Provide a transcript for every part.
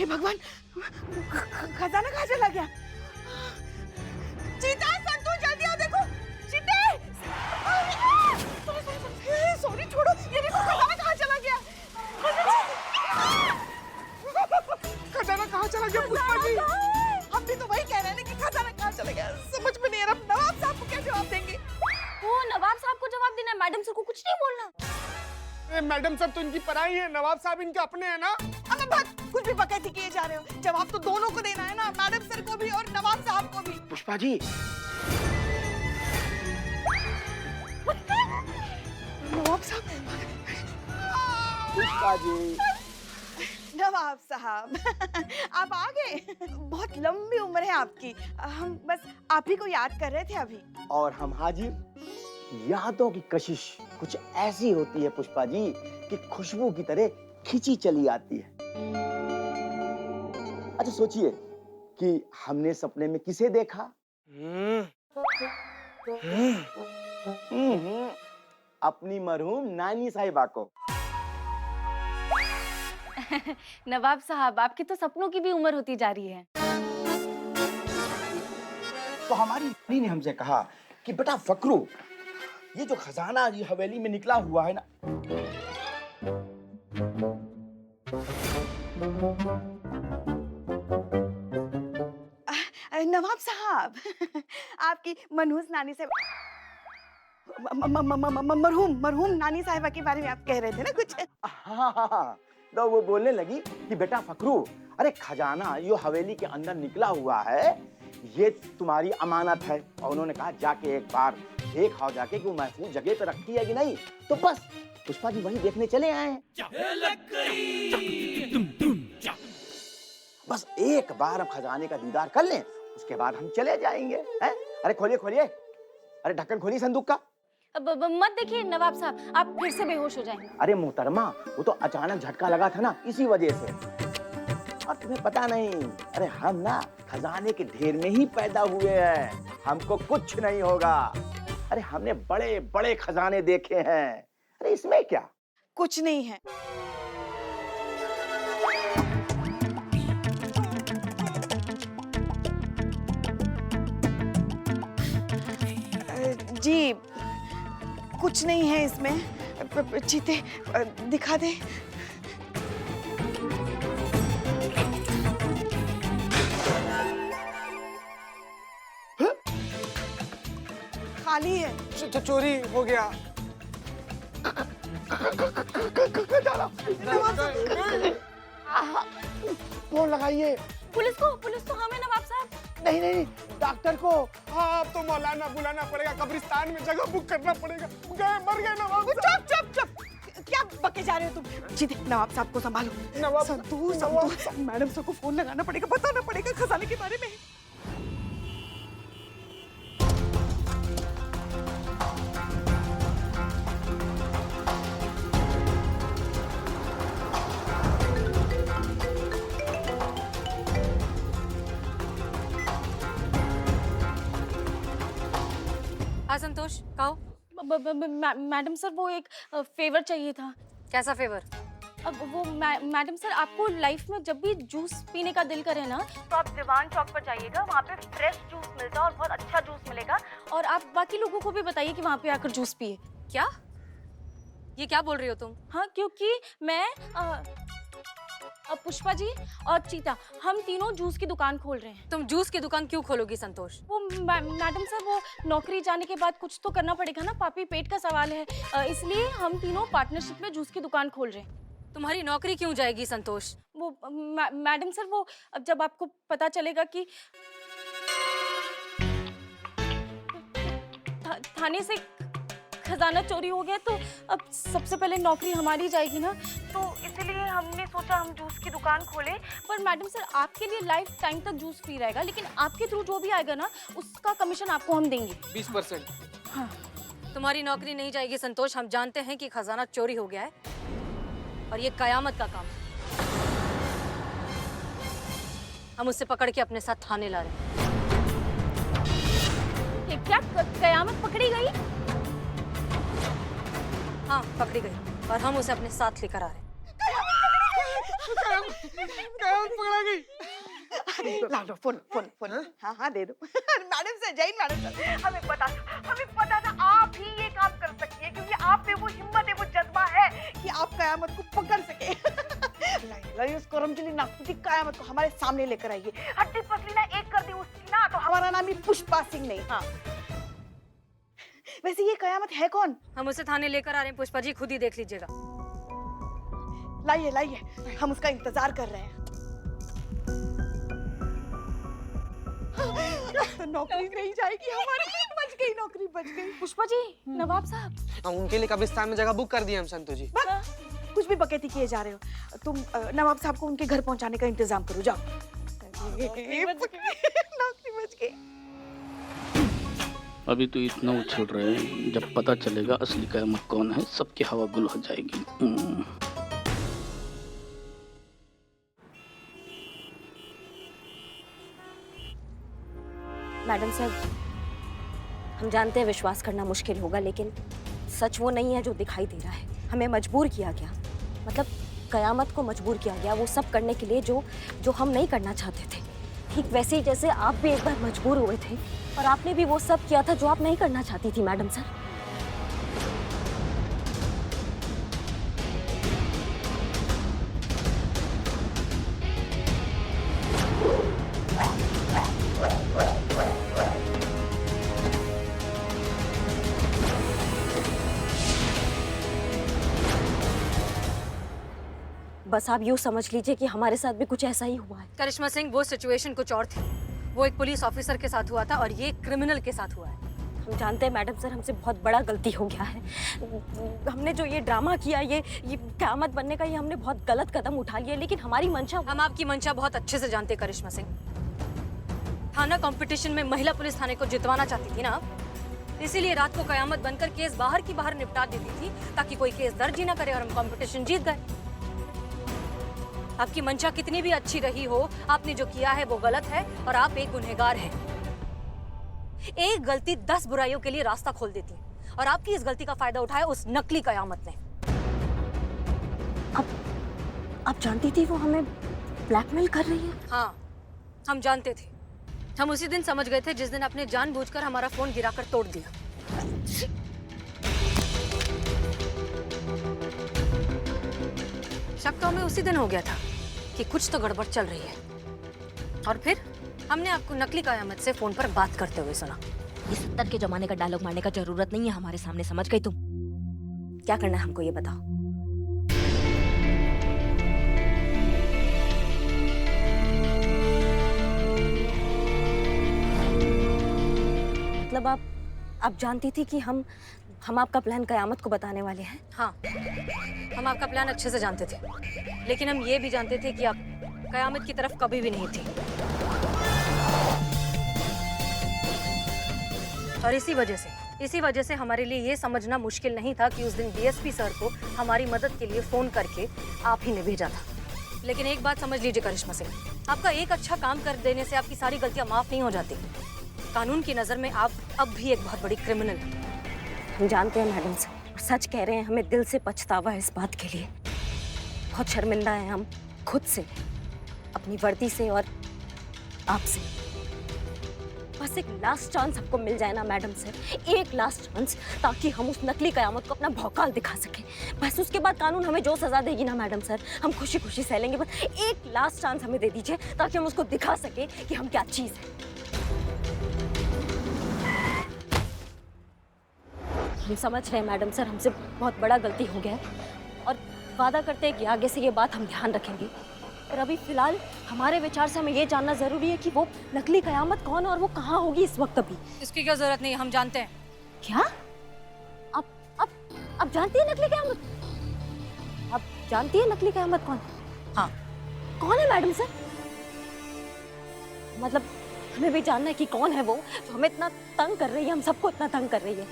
हे भगवान, खजाना कहाँ चला गया? चीता, संतू, जल्दी आओ, देखो चीते। सॉरी, छोड़ो, ये देखो खजाना कहाँ चला गया? खजाना कहाँ चला गया पुष्पा जी? हम भी तो वही कह रहे हैं ना कि खजाना कहाँ चला गया, समझ में नहीं आ रहा। नवाब साहब को क्या जवाब देंगे? वो नवाब साहब को जवाब देना है, मैडम सर को कुछ नहीं बोलना। मैडम साहब तो इनकी पराई है, नवाब साहब इनके अपने हैं ना। अबे बात कुछ भी बकैती किए जा रहे हो, जवाब तो दोनों को देना है ना, मैडम सर को भी और नवाब साहब को भी। पुष्पा जी, नवाब साहब, पुष्पा जी, नवाब साहब आप आ गए। बहुत लंबी उम्र है आपकी, हम बस आप ही को याद कर रहे थे अभी। और हम हाजिर। यादों की कशिश कुछ ऐसी होती है पुष्पा जी कि खुशबू की तरह खिंची चली आती है। अच्छा सोचिए कि हमने सपने में किसे देखा? अपनी मरहूम नानी साहिबा को। नवाब साहब, आपकी तो सपनों की भी उम्र होती जा रही है। तो हमारी नानी ने हमसे कहा कि बेटा फकरू, ये जो खजाना ये हवेली में निकला हुआ है ना, नवाब साहब आपकी मनहूस नानी से मरहूम नानी साहिबा के बारे में आप कह रहे थे ना कुछ? हाँ, तो वो बोलने लगी कि बेटा फकरू, अरे खजाना यो हवेली के अंदर निकला हुआ है, ये तुम्हारी अमानत है। और उन्होंने कहा जाके एक बार देख आओ जाके कि वो महफूज जगह पे रखी है कि नहीं। तो बस पुष्पा जी वही देखने चले आए हैं। बस एक बार हम खजाने का दीदार कर लें, उसके बाद हम चले जाएंगे। हैं? अरे खोलिए खोलिए, अरे ढक्कन खोलिए संदूक का। अब मत देखिए नवाब साहब, आप फिर से बेहोश हो जाएंगे। अरे मोहतरमा, वो तो अचानक झटका लगा था ना, इसी वजह से। और तुम्हें पता नहीं, अरे हम ना खजाने के ढेर में ही पैदा हुए हैं, हमको कुछ नहीं होगा। अरे हमने बड़े बड़े खजाने देखे हैं, अरे इसमें क्या? कुछ नहीं है। जी कुछ नहीं है इसमें। चीते दिखा दे। खाली है। चोरी हो गया। फोन लगाइए। पुलिस को हमें नवाब साहब। नहीं नहीं, डॉक्टर को। हाँ, अब तो मौलाना बुलाना पड़ेगा, कब्रिस्तान में जगह बुक करना पड़ेगा। मर गए नवाब साहब। चुप, क्या बके जा रहे हो तुम? चीते नवाब साहब को संभालो। संतू, मैडम सर को फोन लगाना पड़ेगा, बताना पड़ेगा खजाने के बारे में। हाँ संतोष, कहो। मैडम सर, वो एक फेवर चाहिए था। कैसा फेवर? अब वो मैडम सर, आपको लाइफ में जब भी जूस पीने का दिल करे ना, तो आप दीवान चौक पर जाइएगा, वहाँ पे फ्रेश जूस मिलता है और बहुत अच्छा जूस मिलेगा। और आप बाकी लोगों को भी बताइए कि वहाँ पे आकर जूस पिए। क्या? ये क्या बोल रही हो तुम? हाँ, क्योंकि मैं पुष्पा जी और चीता, हम तीनों जूस की दुकान खोल रहे हैं। तुम जूस की दुकान क्यों खोलोगी संतोष? वो मैडम सर, वो नौकरी जाने के बाद कुछ तो करना पड़ेगा ना, पापी पेट का सवाल है, इसलिए हम तीनों पार्टनरशिप में जूस की दुकान खोल रहे हैं। तुम्हारी नौकरी क्यों जाएगी संतोष? वो मैडम सर, वो अब जब आपको पता चलेगा कि थाने से खजाना चोरी हो गया, तो अब सबसे पहले नौकरी हमारी जाएगी ना, तो इसलिए हमने सोचा हम जूस की दुकान खोलें। पर मैडम सर, आपके लिए लाइफ टाइम तक जूस फ्री रहेगा, लेकिन आपके थ्रू जो भी आएगा ना, उसका कमीशन आपको हम देंगे 20%। हाँ। तुम्हारी नौकरी नहीं जाएगी संतोष, हम जानते हैं कि खजाना चोरी हो गया है और ये कयामत का काम है। हम उससे पकड़ के अपने साथ थाने ला रहे हैं। ये क्या कयामत पकड़ी गई? हाँ, पकड़ी गई और हम उसे अपने साथ लेकर आ रहे हैं। कयामत पकड़ा गई। ला लो फोन फोन फोन। हाँ हाँ दे दो। Madam sir, Jain madam sir, हमें पता था आप ही ये काम कर सकती है, क्योंकि आप में वो हिम्मत है, वो जज्बा है कि आप कयामत को पकड़ सके। लाइए उस करमचली नागपुती कयामत को हमारे सामने लेकर आइए। हड्डी पसली ना एक कर दी उसकी ना, तो हमारा नाम ही पुष्पा सिंह नहीं। हाँ वैसे ये कयामत है कौन? हम उसे थाने लेकर आ रहे हैं पुष्पा जी, खुद ही देख लीजिएगा। लाइए लाइए, हम उसका इंतजार कर रहे हैं। तो नौकरी नहीं जाएगी हमारी, बच गई नौकरी, बच गई। पुष्पा जी, नवाब साहब। हम उनके लिए कब्रिस्तान में जगह बुक कर दी हम संतोष जी। कुछ भी बकैती किए जा रहे हो तुम। नवाब साहब को उनके घर पहुंचाने का इंतजाम करो, जाओ। नौकरी बच गई। अभी तो इतना उछल रहे हैं, जब पता चलेगा असली कयामत कौन है सबकी हवा गुल हो जाएगी। मैडम साहब, हम जानते हैं विश्वास करना मुश्किल होगा, लेकिन सच वो नहीं है जो दिखाई दे रहा है। हमें मजबूर किया गया, मतलब कयामत को मजबूर किया गया वो सब करने के लिए जो हम नहीं करना चाहते थे। ठीक वैसे ही जैसे आप भी एक बार मजबूर हुए थे और आपने भी वो सब किया था जो आप नहीं करना चाहती थी मैडम सर। बस आप यूँ समझ लीजिए कि हमारे साथ भी कुछ ऐसा ही हुआ है। करिश्मा सिंह, वो सिचुएशन कुछ और थी। वो एक पुलिस ऑफिसर के साथ हुआ था और ये क्रिमिनल के साथ हुआ है। हम जानते हैं मैडम सर, हमसे बहुत बड़ा गलती हो गया है। हमने जो ये ड्रामा किया, ये क़यामत बनने का, ये हमने बहुत गलत कदम उठा लिया, लेकिन हमारी मंशा। हम आपकी मंशा बहुत अच्छे से जानते हैं करिश्मा सिंह। थाना कंपटीशन में महिला पुलिस थाने को जितवाना चाहती थी ना आप, इसीलिए रात को कयामत बनकर केस बाहर की बाहर निपटा देती थी ताकि कोई केस दर्ज ही ना करे और हम कंपटीशन जीत गए। आपकी मंशा कितनी भी अच्छी रही हो, आपने जो किया है वो गलत है और आप एक गुनहगार हैं। एक गलती 10 बुराइयों के लिए रास्ता खोल देती है और आपकी इस गलती का फायदा उठाया उस नकली कयामत ने। आप जानती थी वो हमें ब्लैकमेल कर रही है? हाँ, हम जानते थे। हम उसी दिन समझ गए थे जिस दिन आपने जानबूझकर हमारा फोन गिराकर तोड़ दिया। शक तो हमें उसी दिन हो गया था कि कुछ तो गड़बड़ चल रही है। और फिर हमने आपको नकली कयामत से फोन पर बात करते हुए सुना। ये 70 के जमाने का डायलॉग मारने का जरूरत नहीं है हमारे सामने, समझ गई तुम? क्या करना है हमको ये बताओ। मतलब आप जानती थी कि हम आपका प्लान कयामत को बताने वाले हैं? हाँ, हम आपका प्लान अच्छे से जानते थे, लेकिन हम ये भी जानते थे कि आप कयामत की तरफ कभी भी नहीं थी। और इसी वजह से हमारे लिए ये समझना मुश्किल नहीं था कि उस दिन डीएसपी सर को हमारी मदद के लिए फोन करके आप ही ने भेजा था। लेकिन एक बात समझ लीजिए करिश्मा सिंह, आपका एक अच्छा काम कर देने से आपकी सारी गलतियां माफ नहीं हो जाती। कानून की नजर में आप अब भी एक बहुत बड़ी क्रिमिनल हैं। हम जानते हैं मैडम सर, और सच कह रहे हैं, हमें दिल से पछतावा है इस बात के लिए। बहुत शर्मिंदा हैं हम खुद से, अपनी वर्दी से और आपसे। बस एक लास्ट चांस हमको मिल जाए ना मैडम सर, एक लास्ट चांस, ताकि हम उस नकली कयामत को अपना भौकाल दिखा सकें। बस उसके बाद कानून हमें जो सजा देगी ना मैडम सर, हम खुशी खुशी सह लेंगे। बस एक लास्ट चांस हमें दे दीजिए ताकि हम उसको दिखा सकें कि हम क्या चीज़ है। हम समझ रहे हैं मैडम सर, हमसे बहुत बड़ा गलती हो गया है और वादा करते हैं कि आगे से ये बात हम ध्यान रखेंगे। पर अभी फिलहाल हमारे विचार से हमें ये जानना जरूरी है कि वो नकली कयामत कौन है और वो कहाँ होगी इस वक्त। अभी इसकी क्या जरूरत नहीं है, हम जानते हैं। क्या आप जानती है नकली कयामत? आप जानती है नकली कयामत कौन? हाँ। कौन है मैडम सर? मतलब हमें भी जानना है कि कौन है वो जो हमें इतना तंग कर रही है, हम सबको इतना तंग कर रही है।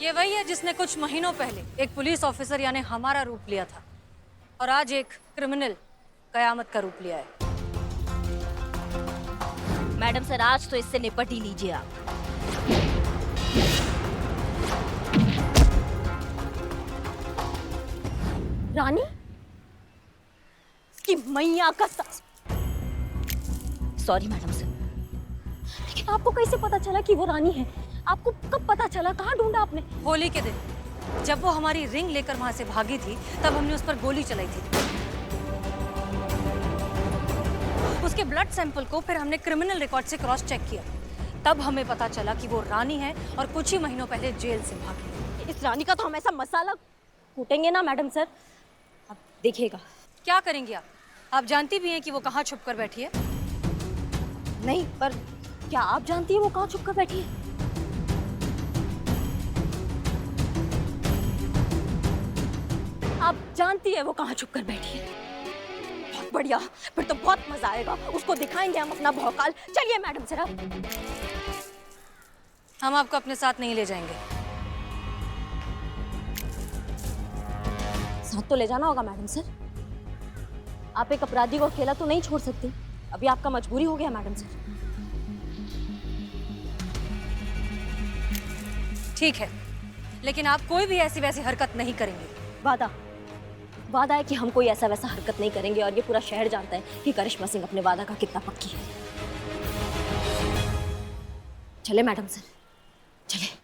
ये वही है जिसने कुछ महीनों पहले एक पुलिस ऑफिसर यानी हमारा रूप लिया था और आज एक क्रिमिनल कयामत का रूप लिया है। मैडम सर, आज तो इससे निपट ही लीजिए आप। रानी, इसकी मैया का सॉरी मैडम सर, लेकिन आपको कैसे पता चला कि वो रानी है? आपको कब पता चला? कहाँ ढूंढा आपने? होली के दिन जब वो हमारी रिंग लेकर वहां से भागी थी, तब हमने उस पर गोली चलाई थी। उसके ब्लड सैंपल को फिर हमने क्रिमिनल रिकॉर्ड से क्रॉस चेक किया, तब हमें पता चला कि वो रानी है और कुछ ही महीनों पहले जेल से भागी। इस रानी का तो हम ऐसा मसाला कूटेंगे ना मैडम सर, आप देखिएगा। क्या करेंगे आप जानती भी हैं कि वो कहाँ छुप कर बैठी है? नहीं, पर क्या आप जानती हैं वो कहाँ छुप कर बैठी है? आप जानती है वो कहाँ छुप कर बैठी है? बहुत बढ़िया, फिर तो बहुत मजा आएगा। उसको दिखाएंगे हम अपना भौकाल। चलिए मैडम सर, हम आपको अपने साथ नहीं ले जाएंगे। साथ तो ले जाना होगा मैडम सर। आप एक अपराधी को अकेला तो नहीं छोड़ सकती। अभी आपका मजबूरी हो गया मैडम सर। ठीक है, लेकिन आप कोई भी ऐसी वैसी हरकत नहीं करेंगे। वादा है कि हम कोई ऐसा वैसा हरकत नहीं करेंगे, और ये पूरा शहर जानता है कि करिश्मा सिंह अपने वादा का कितना पक्की है। चले मैडम सर, चले।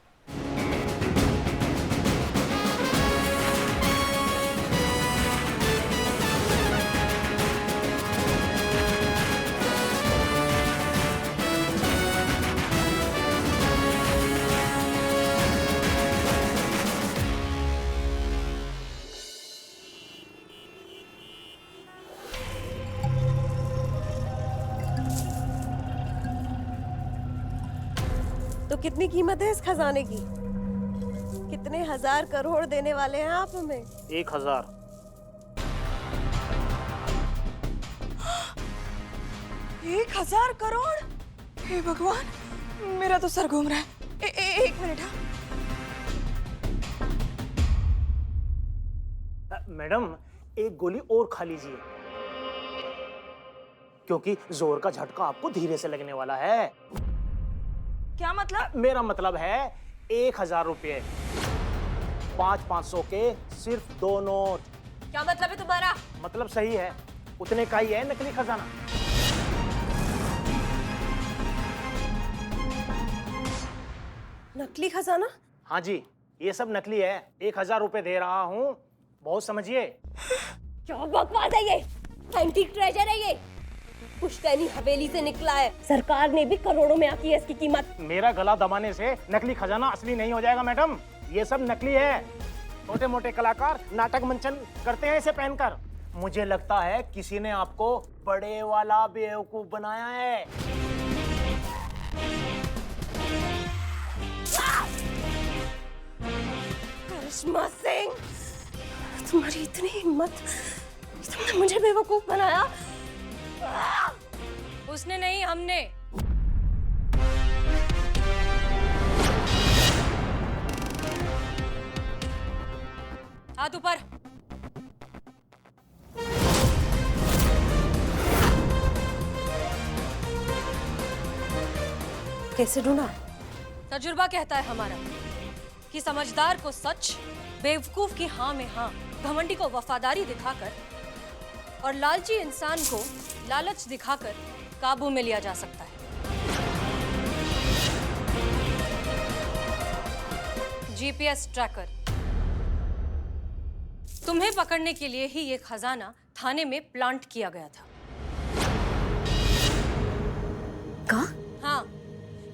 तो कितनी कीमत है इस खजाने की? कितने हजार करोड़ देने वाले हैं आप हमें? 1000। एक 1000 करोड़? हे भगवान, मेरा तो सर घूम रहा है। एक मिनट। मैडम, एक गोली और खा लीजिए, क्योंकि जोर का झटका आपको धीरे से लगने वाला है। क्या मतलब? मेरा मतलब है 1000 रुपये, 500 के सिर्फ 2 नोट। क्या मतलब है तुम्हारा? मतलब सही है, उतने का ही है नकली खजाना। नकली खजाना? हाँ जी, ये सब नकली है। 1000 रुपये दे रहा हूँ, बहुत समझिए। क्या बकवास है ये? एंटीक ट्रेजर है ये, पुश्तैनी हवेली से निकला है। सरकार ने भी करोड़ों में आकी है इसकी कीमत। मेरा गला दबाने से नकली खजाना असली नहीं हो जाएगा मैडम, ये सब नकली है। छोटे मोटे कलाकार नाटक मंचन करते हैं इसे पहनकर। मुझे लगता है किसी ने आपको बड़े वाला बेवकूफ बनाया है। करिश्मा सिंह, तुम्हारी इतनी हिम्मत, तुमने मुझे बेवकूफ बनाया? उसने नहीं, हमने। हाथ ऊपर। कैसे ढूंढा? तजुर्बा कहता है हमारा कि समझदार को सच, बेवकूफ की हाँ में हाँ, घमंडी को वफादारी दिखाकर और लालची इंसान को लालच दिखाकर काबू में लिया जा सकता है। GPS tracker. तुम्हें पकड़ने के लिए ही ये खजाना थाने में प्लांट किया गया था। कहाँ? हाँ,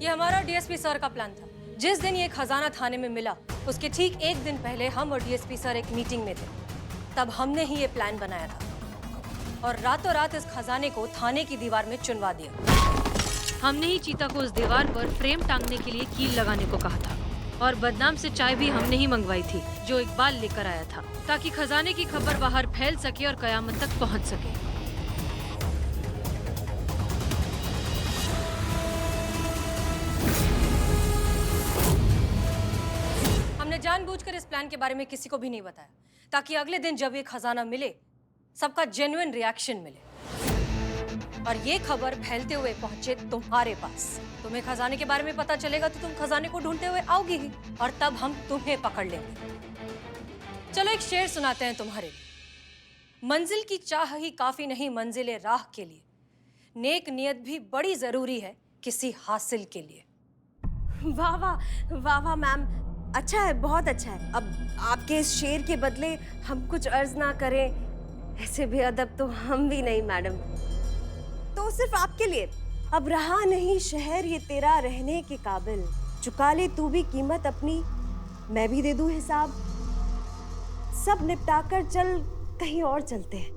ये हमारा डीएसपी सर का प्लान था। जिस दिन ये खजाना थाने में मिला, उसके ठीक एक दिन पहले हम और डीएसपी सर एक मीटिंग में थे। तब हमने ही ये प्लान बनाया था और रातों रात इस खजाने को थाने की दीवार में चुनवा दिया। हमने ही चीता को उस दीवार पर फ्रेम टांगने के लिए कील लगाने को कहा था और बदनाम से चाय भी हमने ही मंगवाई थी, जो इकबाल लेकर आया था, ताकि खजाने की खबर बाहर फैल सके और कयामत तक पहुंच सके। हमने जानबूझकर इस प्लान के बारे में किसी को भी नहीं बताया, ताकि अगले दिन जब ये खजाना मिले, सबका जेन्युइन रिएक्शन मिले और ये खबर फैलते हुए पहुंचे तुम्हारे पास। तुम्हें खजाने के बारे में पता चलेगा तो तुम खजाने को ढूंढते हुए आओगी ही और तब हम तुम्हें पकड़ लेंगे। चलो एक शेर सुनाते हैं तुम्हारे लिए। मंजिल की चाह ही काफी नहीं मंजिले राह के लिए, नेक नियत भी बड़ी जरूरी है किसी हासिल के लिए। वाह वाह वाह वाह मैम, अच्छा है, बहुत अच्छा है। अब आपके इस शेर के बदले हम कुछ अर्ज ना करें, ऐसे भी अदब तो हम भी नहीं मैडम। तो सिर्फ आपके लिए, अब रहा नहीं शहर ये तेरा रहने के काबिल, चुका ले तू भी कीमत अपनी, मैं भी दे दूं हिसाब, सब निपटा कर चल कहीं और चलते हैं।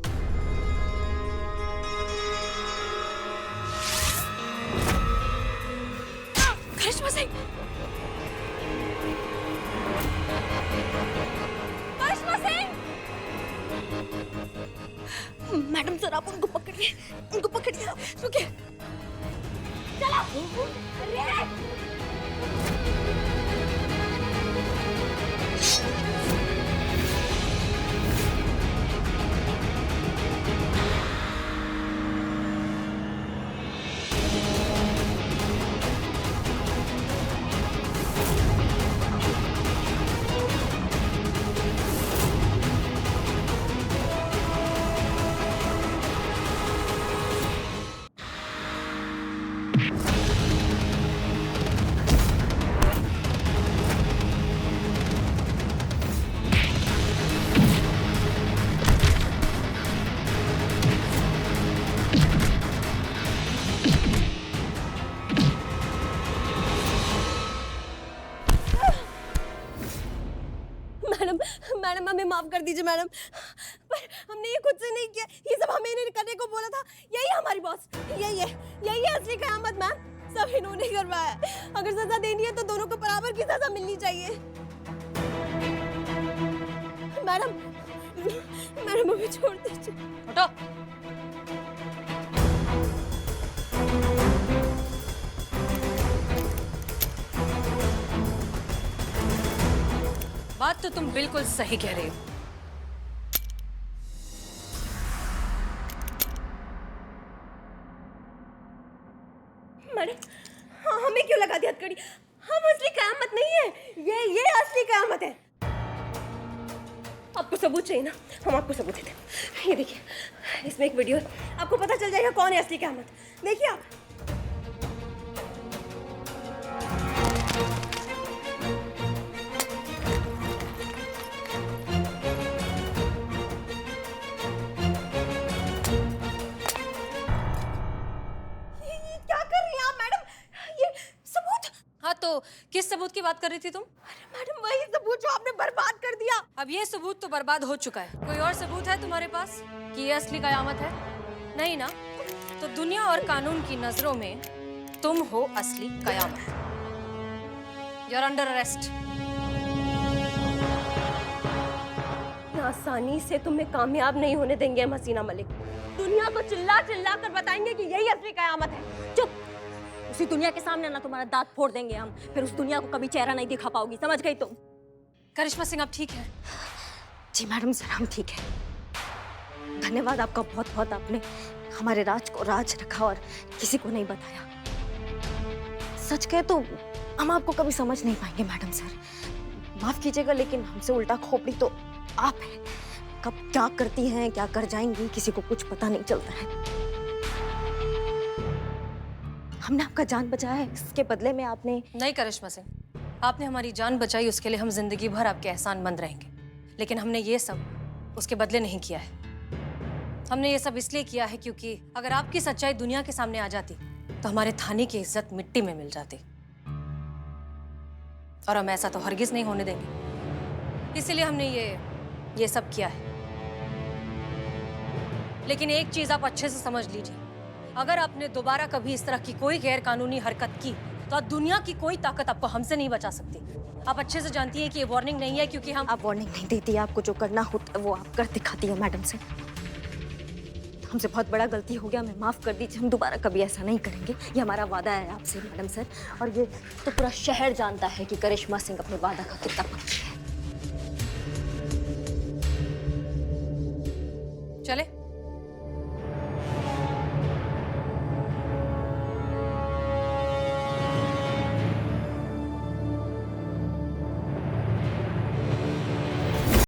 करिश्मा सिंह, करिश्मा सिंह, मैडम सर आप उनको पकड़िए, उनको पकड़िए, रुकिए, चलो, अरे मैडम हमें माफ कर दीजिए मैडम, पर हमने ये खुद से नहीं किया, ये सब हमें इन्हें करने को बोला था, यही है हमारी बॉस, यही है असली कयामत मैम, सब इन्होंने करवाया। अगर सजा देनी है तो दोनों को बराबर की सजा मिलनी चाहिए। मैडम मैडम हमें छोड़ दीजिए। हटो। बात तो तुम बिल्कुल सही कह रही हो। मैडम हमें क्यों लगा दी हथकड़ी? हम असली कयामत नहीं है, ये असली कयामत है। आपको सबूत चाहिए ना, हम आपको सबूत देते हैं। ये देखिए, इसमें एक वीडियो है, आपको पता चल जाएगा कौन है असली कयामत। देखिए आप। तो किस सबूत की बात कर रही थी तुम? अरे मैडम वही सबूत जो आपने बर्बाद कर दिया। अब ये सबूत तो बर्बाद हो चुका है। कोई और सबूत है तुम्हारे पास कि ये असली कयामत है? नहीं ना? तो दुनिया और कानून की नजरों में तुम हो असली कयामत। You are under arrest. आसानी से तुम्हें कामयाब नहीं होने देंगे हम हसीना मलिक। दुनिया को चिल्ला चिल्ला कर बताएंगे कि यही असली कयामत है। चुप, उसी दुनिया के सामने ना तुम्हारा दांत फोड़ देंगे हम, फिर उस दुनिया को कभी चेहरा नहीं दिखा पाओगी, समझ गई तुम? करिश्मा सिंह आप ठीक है? जी मैडम सर हम ठीक है। धन्यवाद आपका बहुत बहुत, आपने हमारे राज को राज रखा और किसी को नहीं बताया। सच कहे तो हम आपको कभी समझ नहीं पाएंगे मैडम सर, माफ कीजिएगा, लेकिन हमसे उल्टा खोपड़ी तो आप हैं। कब क्या करती हैं क्या कर जाएंगी किसी को कुछ पता नहीं चलता है। हमने आपका जान बचाया है, इसके बदले में आपने। नहीं करिश्मा सिंह, आपने हमारी जान बचाई, उसके लिए हम जिंदगी भर आपके एहसानमंद रहेंगे। लेकिन हमने ये सब उसके बदले नहीं किया है। हमने ये सब इसलिए किया है क्योंकि अगर आपकी सच्चाई दुनिया के सामने आ जाती तो हमारे थाने की इज्जत मिट्टी में मिल जाती, और हम ऐसा तो हरगिज नहीं होने देंगे। इसीलिए हमने ये सब किया है। लेकिन एक चीज आप अच्छे से समझ लीजिए, अगर आपने दोबारा कभी इस तरह की कोई गैर कानूनी हरकत की तो दुनिया की कोई ताकत आपको हमसे नहीं बचा सकती। आप अच्छे से जानती हैं कि ये वार्निंग नहीं है, क्योंकि हम। आप वार्निंग नहीं देती, आपको जो करना होता है वो आप कर दिखाती है मैडम से। हमसे बहुत बड़ा गलती हो गया, हमें माफ कर दीजिए, हम दोबारा कभी ऐसा नहीं करेंगे, ये हमारा वादा है आपसे मैडम सर। और ये तो पूरा शहर जानता है कि करिश्मा सिंह अपने वादा का कितना पक्की है। चले।